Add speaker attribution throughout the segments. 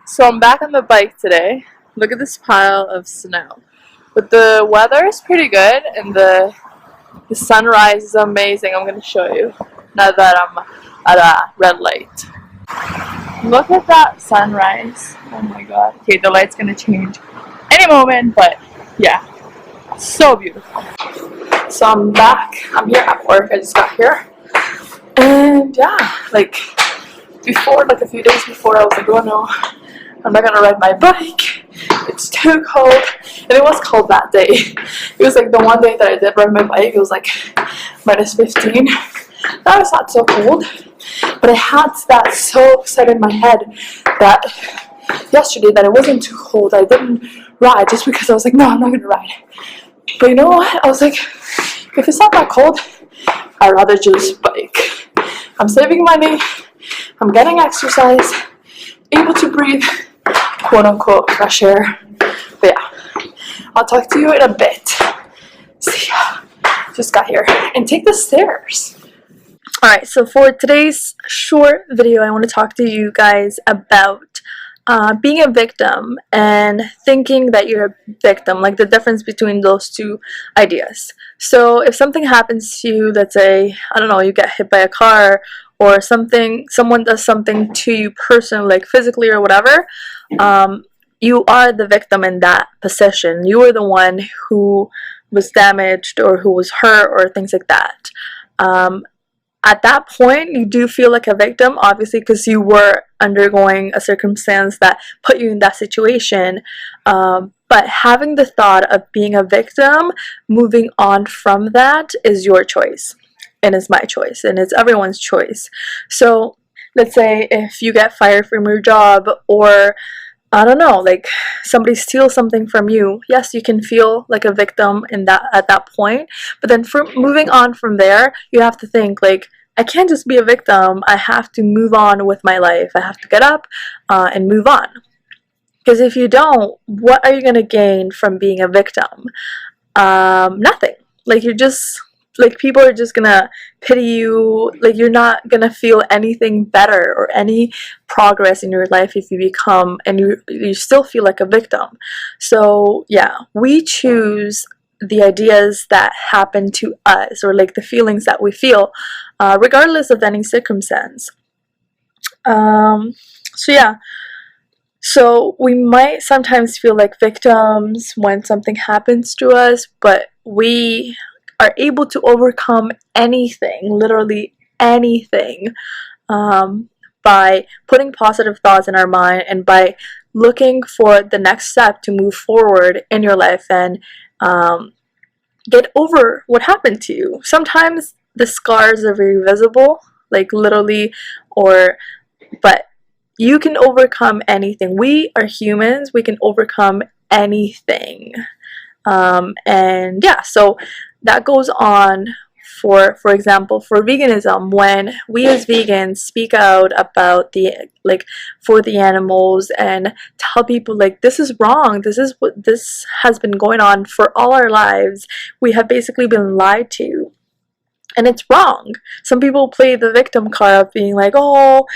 Speaker 1: So I'm back on the bike today. Look at this pile of snow. But the weather is pretty good and the sunrise is amazing. I'm going to show you now that I'm at a red light. Look at that sunrise. Oh my god. Okay, the light's going to change any moment, but yeah, so beautiful. So I'm back. I'm here at work. I just got here. And yeah, before, a few days before, I was like, oh no, I'm not gonna ride my bike. It's too cold. And it was cold that day. It was like the one day that I did ride my bike, it was like minus 15. That was not so cold. But I had that so set in my head that yesterday that it wasn't too cold. I didn't ride just because I was like, no, I'm not gonna ride. But you know what? I was like, if it's not that cold, I'd rather just bike. I'm saving money. I'm getting exercise. Able to breathe, quote unquote, fresh air. But yeah, I'll talk to you in a bit. See ya. Just got here. And take the stairs. Alright, so for today's short video, I want to talk to you guys about being a victim and thinking that you're a victim, like the difference between those two ideas. So if something happens to you, let's say, I don't know, you get hit by a car or someone does something to you personally, like physically or whatever, you are the victim in that position. You are the one who was damaged or who was hurt or things like that. At that point, you do feel like a victim, obviously, because you were undergoing a circumstance that put you in that situation. But having the thought of being a victim, moving on from that is your choice. And it's my choice. And it's everyone's choice. So let's say if you get fired from your job, or I don't know, like somebody steals something from you, yes, you can feel like a victim at that point. But then moving on from there, you have to think like, I can't just be a victim. I have to move on with my life. I have to get up and move on. Because if you don't, what are you going to gain from being a victim? Nothing. Like you're just, like people are just gonna pity you. Like you're not gonna feel anything better or any progress in your life if you become, and you still feel like a victim. So yeah, we choose the ideas that happen to us, or like the feelings that we feel, regardless of any circumstance. So yeah, so we might sometimes feel like victims when something happens to us, but we are able to overcome anything, literally anything, by putting positive thoughts in our mind and by looking for the next step to move forward in your life and get over what happened to you. Sometimes the scars are very visible, like literally, but you can overcome anything. We are humans, we can overcome anything. And yeah, so that goes on for example, for veganism. When we as vegans speak out about for the animals and tell people like this is wrong, this has been going on for all our lives, we have basically been lied to. And it's wrong. Some people play the victim card of being like, oh,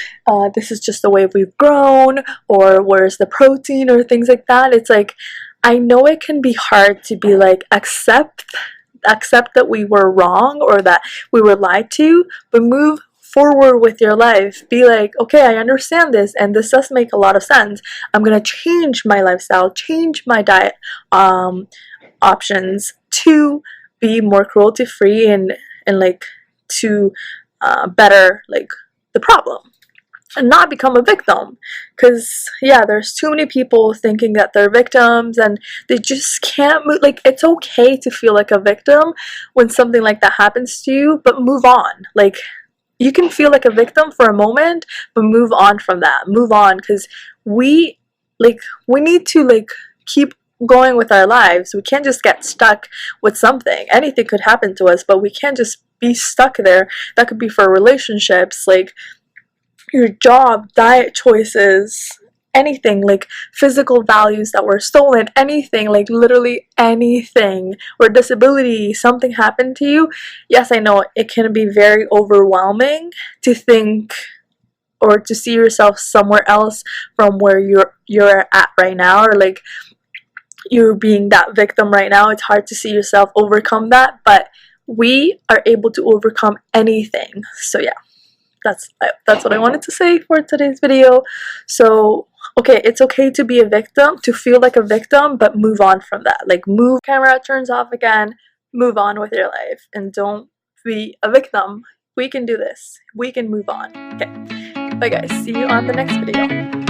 Speaker 1: this is just the way we've grown, or where's the protein, or things like that. It's like, I know it can be hard to be like, accept that we were wrong or that we were lied to, but move forward with your life. Be like, okay, I understand this, and this does make a lot of sense. I'm gonna change my lifestyle, change my diet options to be more cruelty free and like to better like the problem and not become a victim. Because yeah, there's too many people thinking that they're victims and they just can't move. Like it's okay to feel like a victim when something like that happens to you, but move on. Like you can feel like a victim for a moment, but move on from that. Move on, because we need to keep going with our lives. We can't just get stuck with something. Anything could happen to us, but we can't just be stuck there. That could be for relationships, like your job, diet choices, anything, like physical values that were stolen, anything, like literally anything, or disability, something happened to you. Yes, I know it can be very overwhelming to think, or to see yourself somewhere else from where you're at right now, or like you're being that victim right now. It's hard to see yourself overcome that, but we are able to overcome anything. So yeah, that's what I wanted to say for today's video. So okay, it's okay to be a victim, to feel like a victim, but move on from that. Like, move, camera turns off again, move on with your life, and don't be a victim. We can do this. We can move on. Okay, bye guys, see you on the next video.